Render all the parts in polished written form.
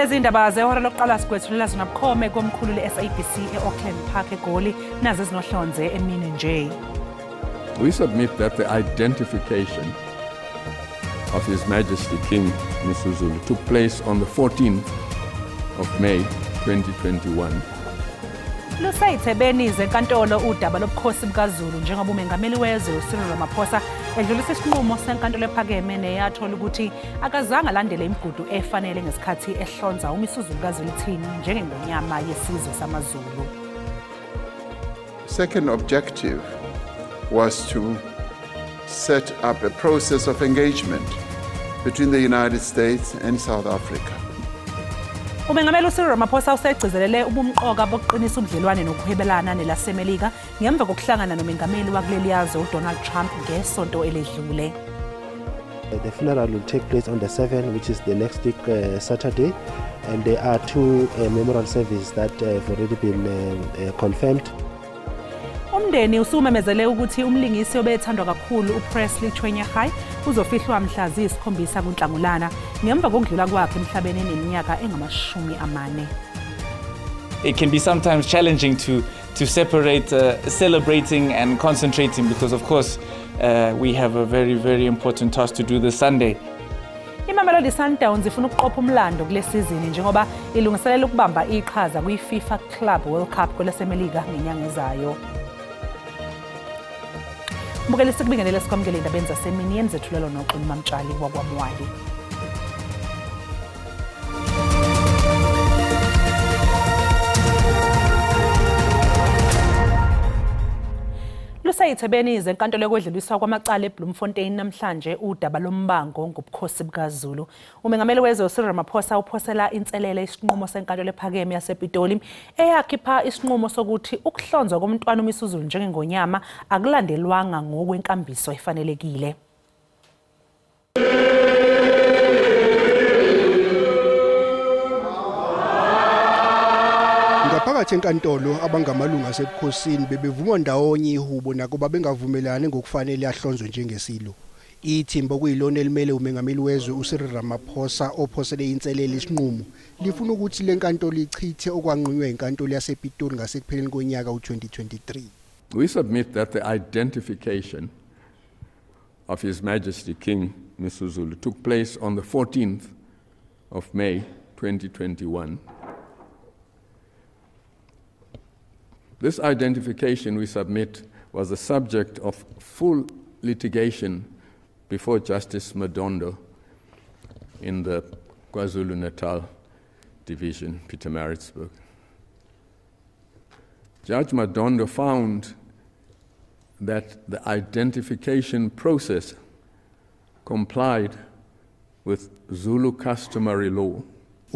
Lezi indaba zehora lokuqala sigwethulela zona bukhome komkhulu le-SABC e-Auckland Park eGoli nazo ezinohlonze emini nje. We submit that the identification of His Majesty King Misuzulu took place on the 14th of May 2021. Lusayithebeni zenkantolo udaba lobukhosi bukaZulu njengoba umengameli wezwe uCyril Ramaphosa edlulisa isinqumo senkantolo ephakeme neyathola ukuthi akazange alandele imigudu efanele ngesikhathi ehlonza uMisuzulu kaZwelithini njengengonyama yesizwe samaZulu. Second objective was to set up a process of engagement between the United States and South Africa. Umengameli uCyril Ramaphosa usegcizelele ubumqoka bokuqinisa ubudlelwane nokuhwebelana nelasemelika ngemva kokuhlangana nomengameli wakuleli yazwe uDonald Trump ngesonto eledlule. The funeral will take place on the 7th, which is the next week Saturday, and there are two memorial services that have already been confirmed. Umndeni usumemezele ukuthi umlingisi obethandwa kakhulu uPresley Chweneyagae uzofihlwa mhla ziyikhombisa kuNhlangulana ngemva kokudlula kwakhe emhlabeni eneminyaka engama40. It can be sometimes challenging to separate celebrating and concentrating because of course we have a very important task to do this Sunday. Imamelodi Sundowns ifuna ukuqopha umlando kule season njengoba ilungiselela ukubamba iqhaza kwi-FIFA Club World Cup kwelasemelika ngenyanga ezayo. Mbukeli sikubingelele sikwamukele indaba zasemini yenzethulelo noxolo mamtshali wakwaMwali. Lusayithebeni zenkantolo yokwedluliswa kwamacala eBloemfontein namhlanje udaba lombango ngobukhosi bukaZulu. Umengameli wezwe uCyril Ramaphosa uphosela inselele isinqumo senkantolo ephakeme yasePitoli eyakhipha isinqumo sokuthi ukuhlonzwa komntwana uMisuzulu njengengonyama akulandelwanga ngokwenkambiso efanelekile. Phakathi enkantolo abangamalungu asebukhosini bebevuma ndawonye ihubo nakuba bengavumelani ngokufanele ahlonzwe njengesilo. Ithimba kuyilona elimele umengameli wezwe uCyril Ramaphosa ophosele inselele isinqumo lifuna ukuthi lenkantolo ichithe okwanqunywa inkantolo yasePitoli ngasekupheleni konyaka u2023. We submit that the identification of His Majesty King Misuzulu took place on the 14th of May 2021. This identification we submit was the subject of full litigation before Justice Madondo in the KwaZulu-Natal Division, Pietermaritzburg. Judge Madondo found that the identification process complied with Zulu customary law.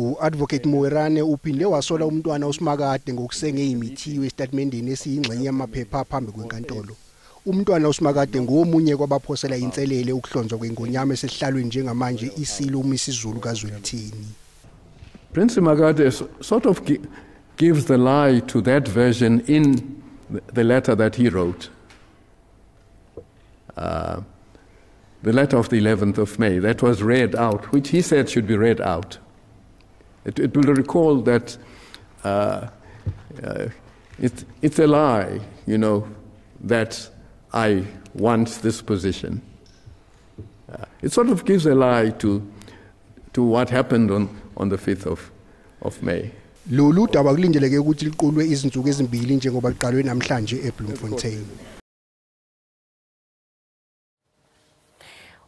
U-Advocate Moerane uphinde wasola umntwana uSimakade ngokusenge imithiyo estatementini esiyingxenye yamaphepha phambi kwenkantolo. Umntwana uSimakade ngomunye kwabaphosela inselele ukuhlonzwa kwengonyama esehlalweni njengamanje isilo uMisuzulu kaZwelithini. Prince Simakade sort of gives the lie to that version in the letter that he wrote. The letter of the 11th of May that was read out, which he said should be read out. It will recall that it's a lie, you know, that I want this position. It sort of gives a lie to what happened on the 5th of May. Lolu daba kulindeleke ukuthi liqulwe izinsuku ezimbili njengoba liqalwe namhlanje eBloemfontein.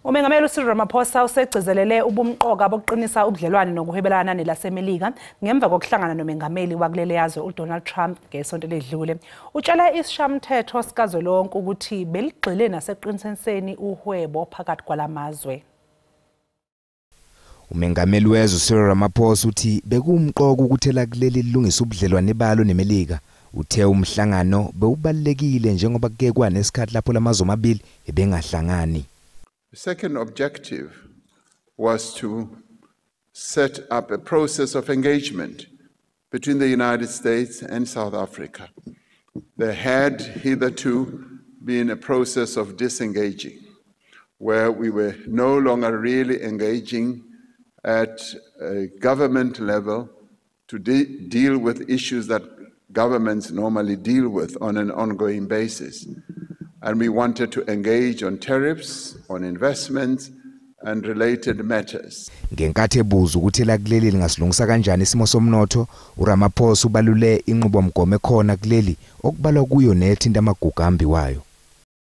Umengameli uCyril Ramaphosa usegcizelele ubumqoka bokuqinisa ubudlelwane nokuhwebelana nelasemelika ngemva kokuhlangana nomengameli wakuleli yazwe uDonald Trump ngesonto ledlule. Utshela isishamthetho sikazwelonke ukuthi beligxile naseqiniseni uhwebo phakathi kwalamazwe. Umengameli wezwe uCyril Ramaphosa uthi bekumqoka ukuthela kuleli lungisa ubudlelwane balo nemelika. Uthe umhlangano bewubalekile njengoba kukekwa nesikhathi lapho lamazwe amabili ebengahlangani. The second objective was to set up a process of engagement between the United States and South Africa. There had hitherto been a process of disengaging, where we were no longer really engaging at a government level to deal with issues that governments normally deal with on an ongoing basis. And we wanted to engage on tariffs, on investments, and related matters. Ngenkathi ebuza ukuthi lakuleli lingasilungisa kanjani isimo somnotho, uRamaphosa ubalule inqubomgomo ekhona kuleli okubalwa kuyo nethinta amagugu ahambi wayo.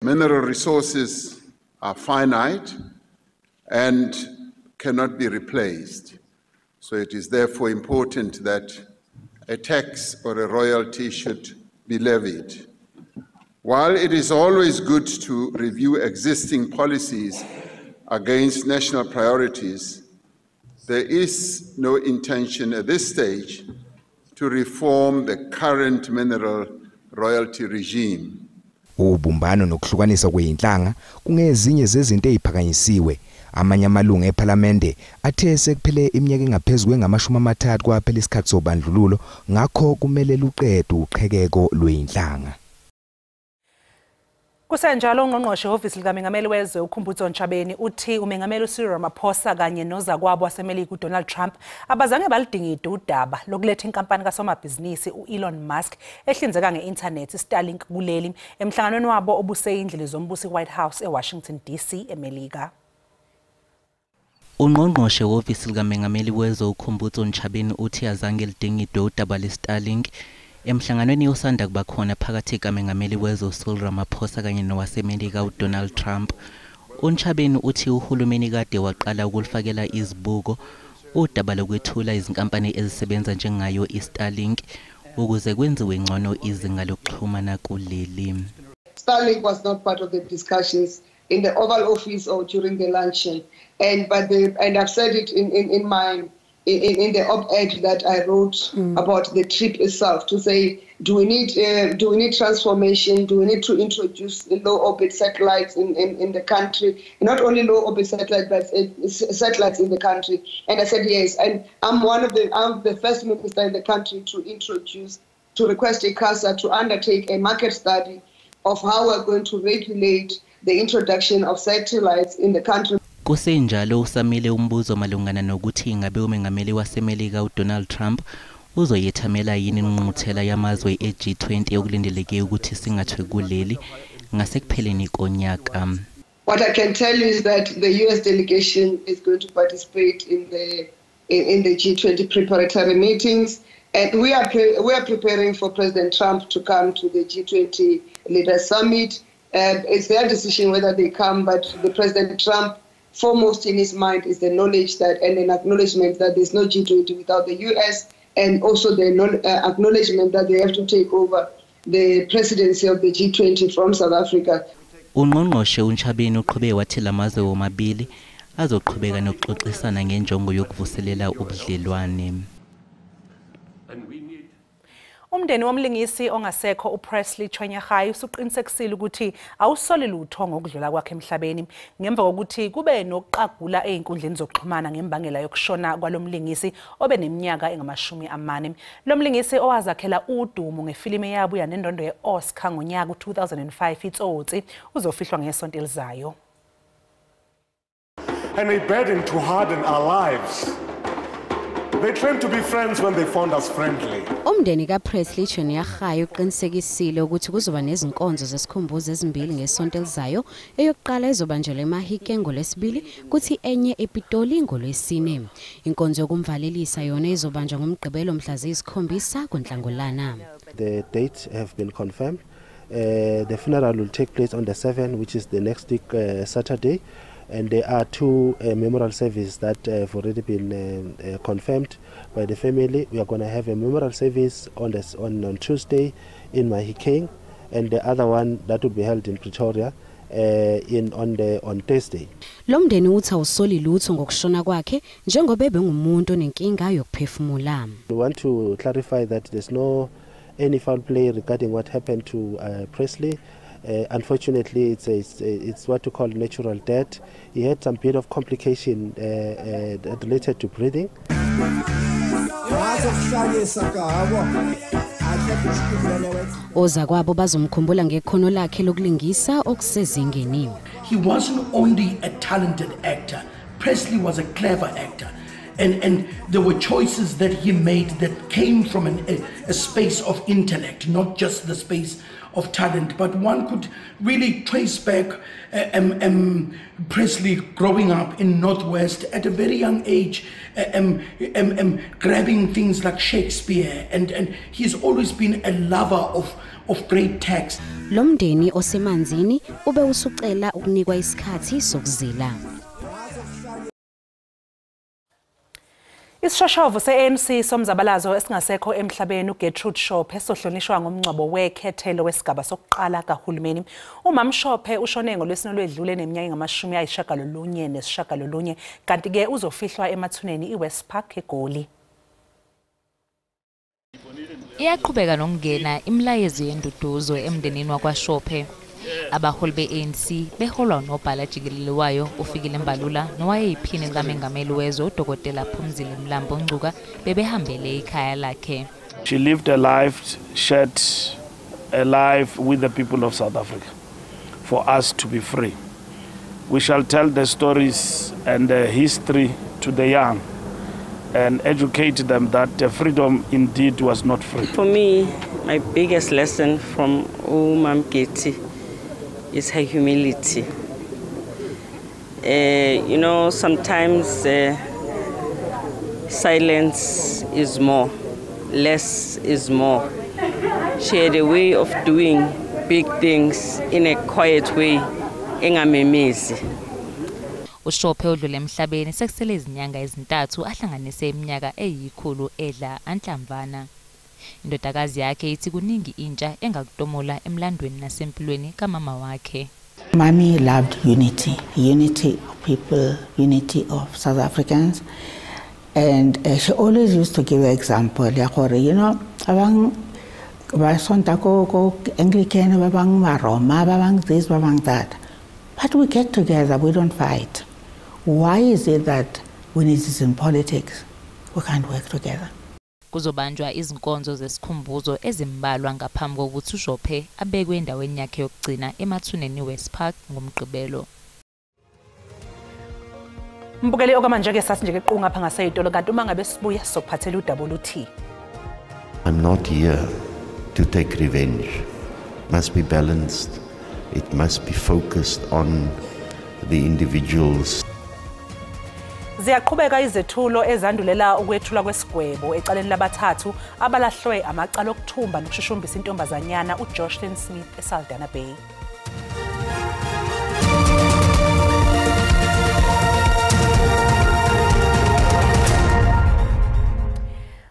Mineral resources are finite and cannot be replaced. So it is therefore important that a tax or a royalty should be levied. While it is always good to review existing policies against national priorities, there is no intention at this stage to reform the current mineral royalty regime. Ubumbano nokuhlukanisa kweinhlanga kungezinye zezinto eziphakanyisiwe. Amanye amalungu eParliamente athe sekuphele iminyaka engaphezulu kwengama-30 kwaphela isikhathi sobandlululo, ngakho kumele luqedwe uqhekeko lweinhlanga. Kusenjalo ungqongqoshe ofisi likaMengameli wezwe uKhumbudzo Ntshabeni uthi uMengameli uCyril Ramaphosa kanye nozakwabo waseMelika uDonald Trump abazange balidingida udaba lokuletha inkampani kasomabhizinisi uElon Musk ehlinzeka nge-internet iStarlink kuleli emhlanganweni wabo obuseyindlela zombusi White House eWashington DC eMelika. Ungqongqoshe ofisi likaMengameli wezwe uKhumbudzo Ntshabeni uthi azange lidingide udaba leStarlink emhlanganweni osanda kuba khona phakathi kaMengameli wezwe uCyril Ramaphosa kanye nowaseMelika uDonald Trump. uNtshabeni uthi uhulumeni kade waqala ukulifakela izibuko udaba lokwethula izinkampani ezisebenza njengayo iStarlink ukuze kwenziwe ngcono izinga lokuxhumana kuleli. Starlink was not part of the discussions in the Oval Office or during the luncheon, and I've said it in the op-ed that I wrote about the trip itself to say, do we need transformation? Do we need to introduce low-orbit satellites in the country? Not only low-orbit satellites, but satellites in the country. And I said yes. And I'm the first minister in the country to request ICASA to undertake a market study of how we're going to regulate the introduction of satellites in the country. Kusenjalo usamile umbuzo malungana nokuthi ingabe uMengameli waseMelika uDonald Trump uzoyethamela yini ingqungquthela yamazwe eG20 yokulindeleke ukuthi singathwe kuleli ngasekupheleni konyaka. What I can tell you is that the US delegation is going to participate in the G20 preparatory meetings, and we are preparing for President Trump to come to the G20 Leaders Summit. It's their decision whether they come, but the President Trump, foremost in his mind is the knowledge that and an acknowledgement that there's no G20 without the US, and also the acknowledgement that they have to take over the presidency of the G20 from South Africa. Ungqongqoshe uNtshabeni uqhubeke wathi lamazwe womabili azoqhubeka nokuxoxisana ngenjongo yokuvuselela ubudlelwane. Umndeni womlingisi ongasekho uPresley Chwenyagai usuqinisekisile ukuthi awusoli lutho ngokudlula kwakhe emhlabeni ngemva kokuthi kube nokuqagula einkundleni zokuxhumana ngembangela yokushona kwalomlingisi obeneminyaka engama-40. Lomlingisi owazakhela udumo ngefilimu eyabuya nendondo ye-Oscar ngonyaka u-2005 iTsotsi uzofihlwa ngesonto elizayo. And they burden to harden our lives. They claim to be friends when they found us friendly. Umndeni kaPresley Chwenyagai uqinisekisile ukuthi kuzoba nezinkonzo zesikhumbuzo ezimbili ngesonto elizayo, eyokuqala ezobanjelwa eMahikeng ngolwesibili kuthi enye ePitoli ngolwesine. Inkonzo yokumvalelisa yona izobanjwa ngoMgqibelo mhla ziyikhombisa kuNhlangulana. The dates have been confirmed. The funeral will take place on the 7th, which is the next week Saturday. And there are two memorial services that have already been confirmed by the family. We are going to have a memorial service on Tuesday in Mahikeng, and the other one that will be held in Pretoria on Thursday. Lomndeni uthi awusoli lutho ngokushona kwakhe njengoba ebengumuntu onenkinga yokuphefumula. We want to clarify that there's no any foul play regarding what happened to Presley. Unfortunately, it's what we call natural death. He had some bit of complication related to breathing. Ozakwabo bazomkhumbula ngekhono lakhe lokulingisa okusezingeni. He wasn't only a talented actor. Presley was a clever actor. And there were choices that he made that came from a space of intellect, not just the space of talent, but one could really trace back Presley growing up in Northwest at a very young age, grabbing things like Shakespeare, and he's always been a lover of great text. Lomndeni osemanzini ube usucela ukunikwa isikhathi sokuzila. Isishoshovu se-ANC somzabalazo esingasekho emhlabeni uGertrude Shophe esohlonishwa ngomngcwabo wekhethelo wesigaba sokuqala kahulumeni. Umam Shophe ushone ngoLwesine olwedlule neminyaka engu-99 kanti ke uzofihlwa emathuneni iWest Park eGoli. Iyaqhubeka nokungena imilayezo yenduduzo emndenini wakwaShophe. Abaholi be-ANC beholwa nobhala jikelele wayo uFikile Mbalula nowayeyiphini likamengameli wezwe uDokotela Phumzile Mlambo Ngcuka bebehambele ikhaya lakhe. She lived a life, shared a life with the people of South Africa for us to be free. We shall tell the stories and the history to the young and educate them that the freedom indeed was not free. For me, my biggest lesson from Umam Getty is her humility. You know, sometimes silence is more, less is more. She had a way of doing big things in a quiet way, engamemezi. uShophe udlule emhlabeni sekusele izinyanga ezintathu ahlanganise iminyaka eyikhulu edla anhlamvana. Indodakazi yakhe ithi kuningi intsha engakutomola emlandweni nasempilweni kamama wakhe. Mommy loved unity of people, unity of South Africans, and she always used to give an example. You know, abang basonta ko Anglican, babang Roma, babang this, babang that, but we get together. We don't fight. Why is it that when it is in politics, we can't work together? Kuzobanjwa izinkonzo zesikhumbuzo ezimbalwa ngaphambi kokuthi uShophe abekwe endaweni yakhe yokugcina emathuneni West Park ngomgqibelo. Mbukeli okwamanje ke sathi nje kequnga apha ngaseyitolo kanti uma ngabe sibuya sokuphathela uWT. I'm not here to take revenge. Must be balanced. It must be focused on the individuals. Ziyaqhubeka izethulo ezandulela ukwethula kwesigwebo ecaleni labathathu abalahlwe amacala okuthumba nokushushumbisa intombazanyana uJoshlyn Smith eSaldanha Bay.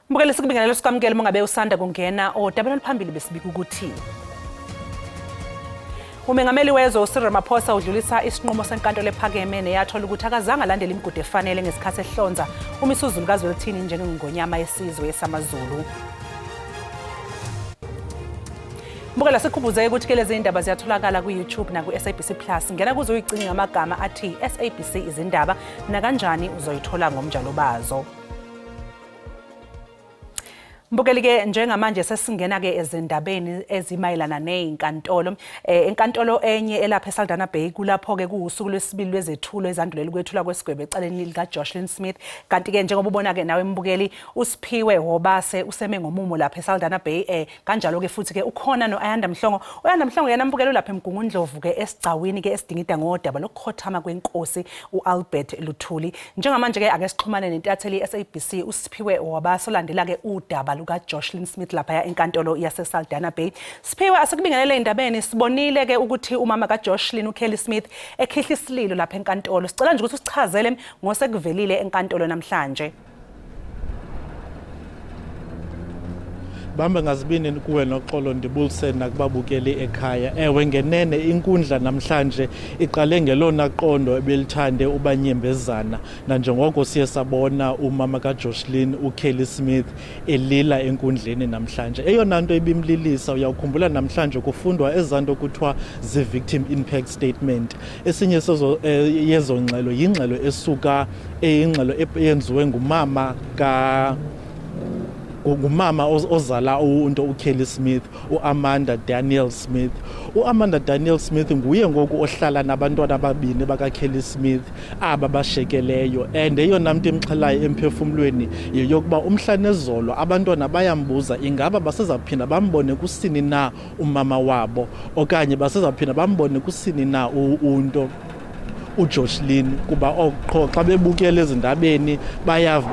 Mbukeli sikubingelelo sikwamukele mongabe usanda kungena odaba oluphambili besibika ukuthi Umengameli wezwe uCyril Ramaphosa udlulisa isinqumo senkantolo ephakeme neyathola ukuthi akazange alandele imigudu efanele ngesikhathi ehlonza uMisuzulu kaZwelithini njengengonyama yesizwe yesamaZulu. Mbukela sikhumbuze ukuthi lezi indaba ziyatholakala ku-YouTube na ku-SABC Plus. Ngena kuzo uyicinga ngamagama athi SABC izindaba na kanjani uzoyithola ngomjalo bazo. Mbukeli ke njengamanje sesingena ke ezindabeni ezimayelana nezinkantolo enkantolo enye elapha eSaldanha Bay kulapho ke kuusuku lwesibili lwezethulo ezandulela ukwethula kwesigwebo ecaleni lika Joshlyn Smith kanti ke njengoba ubona ke nawe mbukeli uSiphiwe Hobase useme ngomumo lapha eSaldanha Bay kanjalo ke futhi ke ukhona noAyanda Mhlongo. uAyanda Mhlongo yena mbukeli lapha eMgungundlovu ke esigcawini ke esidingida ngodaba lokukhothama kwenkosi uAlbert Luthuli. Njengamanje ke ake sixhumane nentatheli SABC uSiphiwe Hobase olandela ke udaba luka Joshlyn Smith lapha enkantolo yaseSaldanha Bay. Siphiwe asikubingelele indabeni sibonile ke ukuthi umama kaJoshlyn uKelly Smith ekhihla isililo lapha enkantolo. Sicela nje ukuthi usichazele ngosekuvelile enkantolo namhlanje. Bamba ngazibini kuwe noxolo ndibuliseni nakubabukeli ekhaya. Ewe ngenene inkundla namhlanje iqale ngelona qondo ebelithande ubanyembezana nanjengoko siye sabona umama kaJoshlyn uKelly Smith elila enkundleni namhlanje. Eyona nto ibimlilisa uyakhumbula namhlanje kufundwa ezanto kuthiwa ze-victim impact statement. Esinye sezo yezo ngxelo yingxelo esuka eyingxelo eyenziwe ngumama ngumama ozala unto uKelly Smith, uAmanda Daniel Smith. uAmanda Daniel Smith nguye ngoku ohlala nabantwana ababini bakaKelly Smith aba bashekeleyo, and eyona nto imxhelayo emphefumlweni yokuba umhla nezolo abantwana bayambuza ingaba basezaphinda bambone kusini na umama wabo okanye basezaphinda bambone kusini na unto uJocelyn, kuba oqho xa bebukele ezindabeni bayava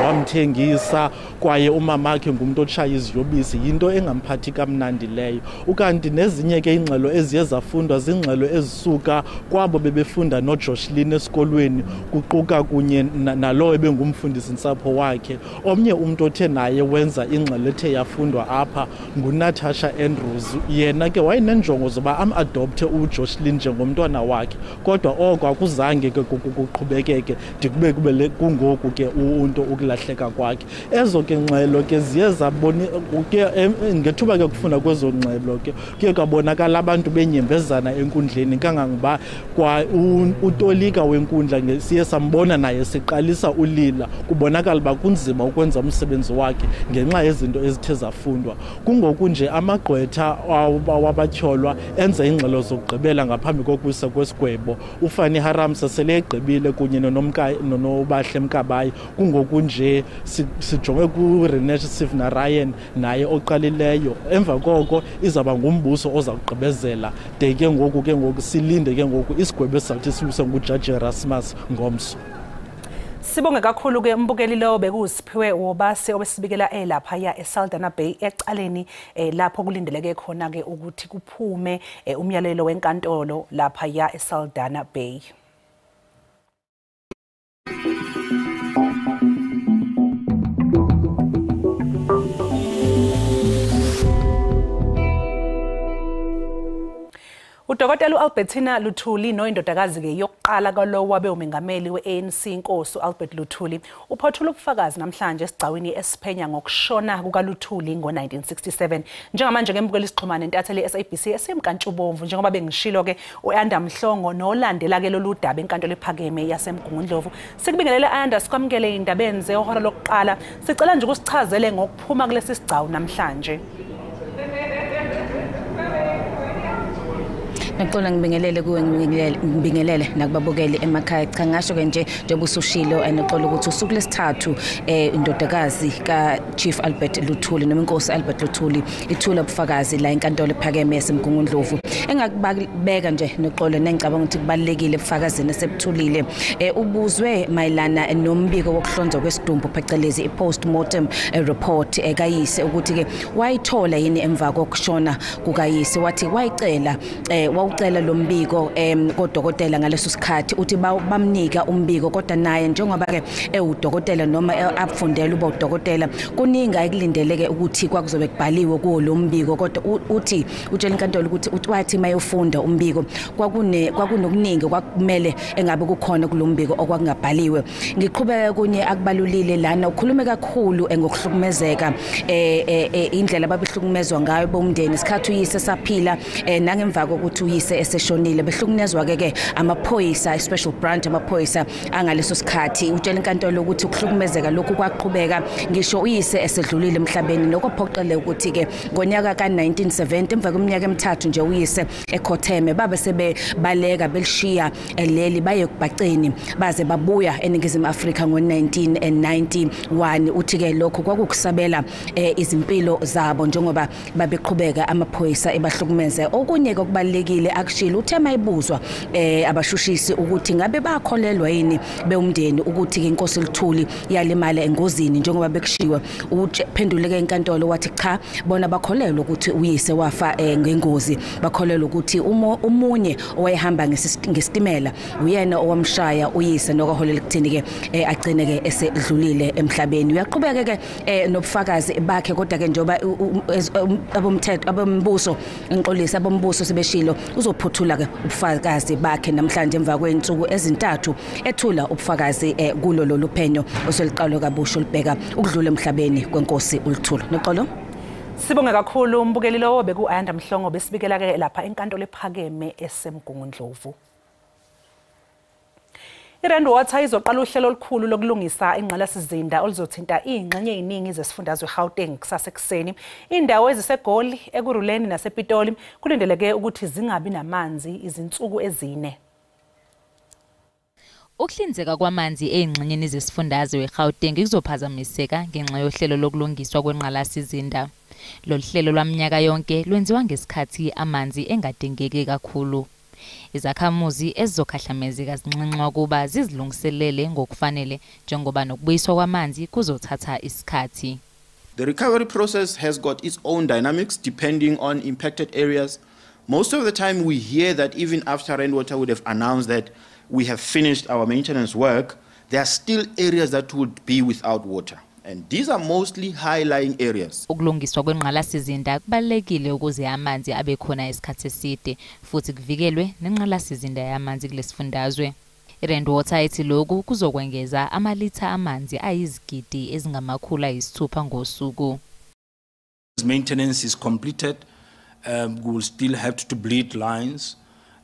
wamthengisa kwaye umamakhe ngumuntu otshaya iziyobisi, yinto engamphathi kamnandi leyo. Ukanti nezinye ke ingxelo eziye zafundwa zingxelo ezisuka kwabo bebefunda noJocelyn esikolweni, kuquka kunye nalo ebengumfundisi ntsapho wakhe. Omnye umuntu othe naye wenza ingxelo ethe yafundwa apha nguNatasha Andrews, yena ke wayenenjongo zoba am-adopte uJocelyn njengomntwana wakhe, kodwa oko akuzange ke kuqhubekeke de kube kungoku ke unto ukulahleka kwakhe. Ezo ke ngxelo ke ziye zabona ngethuba ke kufunda kwezo ngxelo ke kuye kwabonakala abantu benyembezana enkundleni, kangangoba kwa utolika wenkundla ngesiye sambona naye siqalisa ulila, kubonakala uba kunzima ukwenza umsebenzi wakhe ngenxa yezinto ezithe zafundwa. Kungoku nje amagqwetha wabatyholwa enza ingxelo zokugqibela ngaphambi kokusa kwesigwebo. uFani Haramsa sele egqibile kunye nonobahle Mkabayi, kungoku nje sijonge kuRenesh Sivnarayan naye oqalileyo. Emva koko izaba ngumbuso oza kugqibezela de ke ngoku silinde ke ngoku isigwebo esizathi siluswe nguJaji Erasmus ngomso. Sibonge kakhulu ke umbukeli lo bekusiphiwe wobase obesibikela lapha ya eSaldanha Bay ecaleni lapho kulindeleke khona ke ukuthi kuphume umyalelo wenkantolo lapha ya eSaldanha Bay. Udokotela uAlbertina Luthuli noindodakazi ke yokuqala kwalo wabe umengameli weANC inkosi uAlbert Luthuli uphothula ubufakazi namhlanje esigcawini esiphenya ngokushona kukaLuthuli ngo1967. Njengamanje ngembukela isixhumano entatheli SABC esemkantshubomvu njengoba bengishilo ke uAnda Mhlongo nolandela ke lolu daba enkantolo ephakeme yaseMgungundlovu. Sikubingelele Anda, sikwamukele indaba enze ohora lokuqala. Sicela nje ukusichazele ngokuphuma kulesi sigcawu namhlanje. Ngicela ngibingelele kuwe, ngibingelele nakubabukeli emakhaya. Cha ngasho ke nje njengoba usushilo anoxola ukuthi usuku lesithathu indodakazi ka Chief Albert Luthuli noma inkosi Albert Luthuli ithula ubufakazi la enkantolo ephakeme yaseMgungundlovu. Engakubeka nje noxolo nengicabanga ukuthi kubalekile ubufakazini esebuthulile. Ubuzwe mayelana nombiko wokuhlonzwa kwesidumbu phecelezi i-postmortem report kayise ukuthi ke wayithola yini emva kokushona kukayise, wathi wayicela wawucela lo mbiko kodokotela ngaleso sikhathi uthi bamnika umbiko, kodwa naye njengoba ke ewudokotela noma afundela uba udokotela kuningi ayikulindeleke ukuthi kwakuzobe kubhaliwe kuwo lo mbiko, kodwa uthi utshela inkantolo ukuthi wathi mayofunda umbiko kwakunokuningi kwakumele engabe kukhona kulo mbiko okwakungabhaliwe. Ngiqhubeka kunye akubalulile lana ukhulume kakhulu ngokuhlukumezeka indlela ababehlukumezwa ngayo bomndeni isikhathi uyise saphila nangemva kokuthi uyise eseshonile behlukunezwa ke amaphoyisa special branch amaphoyisa angaleso sikhathi. Utshela inkantolo ukuthi ukuhlukumezeka lokhu kwaqhubeka ngisho uyise esedlulile emhlabeni, nokuphoqele ukuthi ke ngonyaka ka1970 emva kweminyaka emithathu nje uyise eKhotheme babe sebebaleka belishiya leli baye kubhaceni baze babuya eNingizimu Afrika ngo1991. Uthi ke lokho kwakukusabela izimpilo zabo njengoba babeqhubeka amaphoyisa ebahlukumeze. Okunye okubalekile akushilo uthe mayibuzwa abashushisi ukuthi ngabe bakholelwa yini beumndeni ukuthi ke inkosi Luthuli yalimala engozini njengoba bekushiwe. Uphenduleke enkantolo wathi cha bona bakholelwa ukuthi uyise wafa ngengozi, bakholelwa ukuthi umunye owayehamba ngesistimela uyena owamshaya uyise nokaholela kuthini ke agcine ke esedlulile emhlabeni. Uyaqhubeka ke nobufakazi bakhe, kodwa ke njoba abomthetho abombuso inqolisa abombuso sebeshilo uzophuthula ke ubufakazi bakhe namhlanje emva kwensuku ezintathu ethula ubufakazi kulo lolu phenyo oseliqalo kabusho libheka ukudlula emhlabeni kwenkosi uLuthuli. Noxolo sibonge kakhulu umbukeli lowo bekuAnda Mhlongo besibikela ke lapha enkantolo ephakeme eseMgungundlovu. iRand Water izoqala uhlelo olukhulu lokulungisa ingqalasizinda oluzothinta ingxenye eziningi zesifundazwe Gauteng kusasa ekseni. Indawo eziseGoli, eKuruleni nasePitoli kulindeleke ukuthi zingabi namanzi izinsuku ezine. Ukuhlinzeka kwamanzi ezingxenyeni zesifundazwe eGauteng kuzophazamiseka ngenxa yohlelo lokulungiswa kwenqalasizinda. Lolu hlelo lwaminyaka yonke lwenziwa ngesikhathi amanzi engadingeki kakhulu. Izakhamuzi ezizokhahlamezeka zinxenxwa kuba zizilungiselele ngokufanele njengoba nokubuyiswa kwamanzi kuzothatha isikhathi. The recovery process has got its own dynamics depending on impacted areas. Most of the time we hear that even after Rand Water would have announced that we have finished our maintenance work, there are still areas that would be without water. And these are mostly high-lying areas. Ukulungiswa kwenqalasizinda kubalekile ukuze amanzi abe khona isikhathi eside futhi kuvikelwe nenqalasizinda yamanzi kulesifundazwe. iRand Water ithi lokhu kuzokwengeza amalitha amanzi ayizigidi ezingamakhulu ayisithupha ngosuku. As maintenance is completed, we will still have to bleed lines.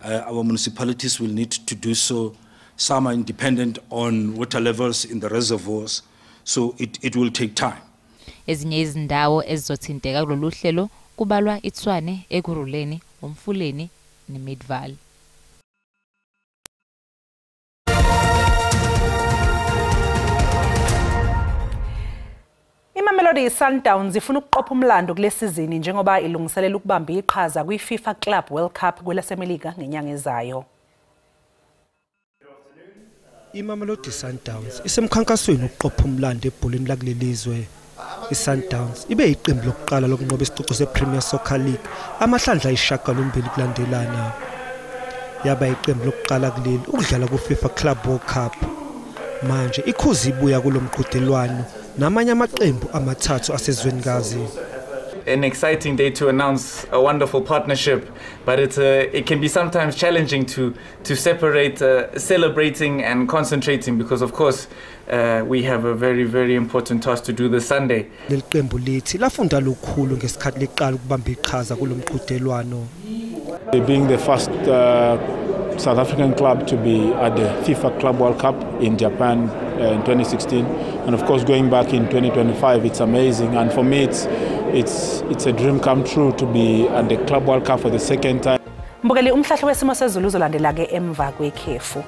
Our municipalities will need to do so. Some are independent on water levels in the reservoirs. So it will take time. Ezinye izindawo ezizothinteka kulolu hlelo kubalwa iTshwane, eKuruleni, uMfuleni neMidvaal. Imamelodi Sundowns ifuna ukuqopha umlando kulesizini njengoba ilungiselela ukubamba iqhaza kwiFIFA Club World Cup kwelasemelika ngenyanga ezayo. Imamelodi Sundowns isemkhankasweni ukuqopha umlando ebholeni lakulelizwe. iSundowns ibe yiqembu lokuqala lokunqoba isicoco sePremier Soccer League amahlandla ayisishiyagalombili kulandelana. Yaba iqembu lokuqala kuleli ukudlala kuFIFA Club World Cup. Manje ikhuzi ibuya kulomqhudelwano namanye amaqembu amathathu asezwenikazi. An exciting day to announce a wonderful partnership, but it can be sometimes challenging to separate celebrating and concentrating because, of course, we have a very, very important task to do this Sunday. Leli qembu lithi lafunda lukhulu ngesikhathi liqala ukubamba iqhaza kulomqhudelwano. Being the first South African club to be at the FIFA Club World Cup in Japan in 2016, and of course going back in 2025, it's amazing. And for me, it's a dream come true to be at the Club World Cup for the second time. Mbukeli umhlahlo wesimo sezulu uzolandela ke emva kwekhefu.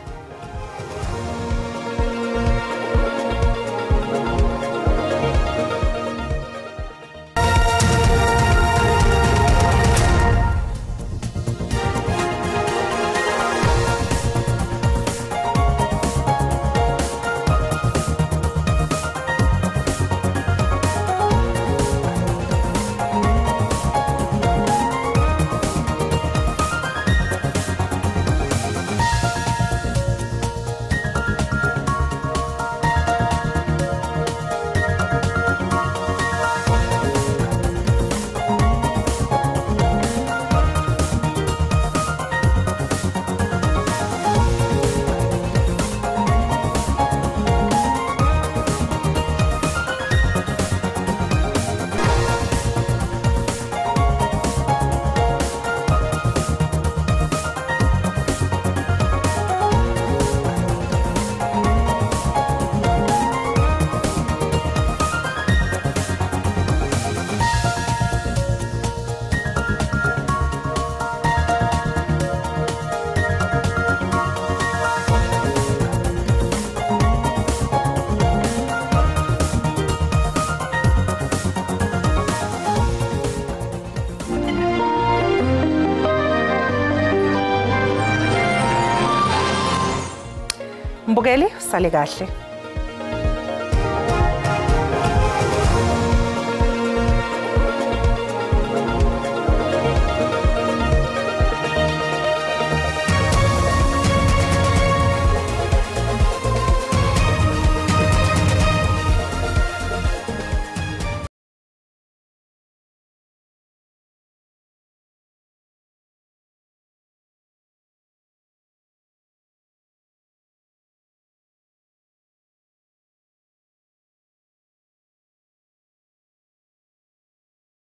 Mbukeli, sale kahle.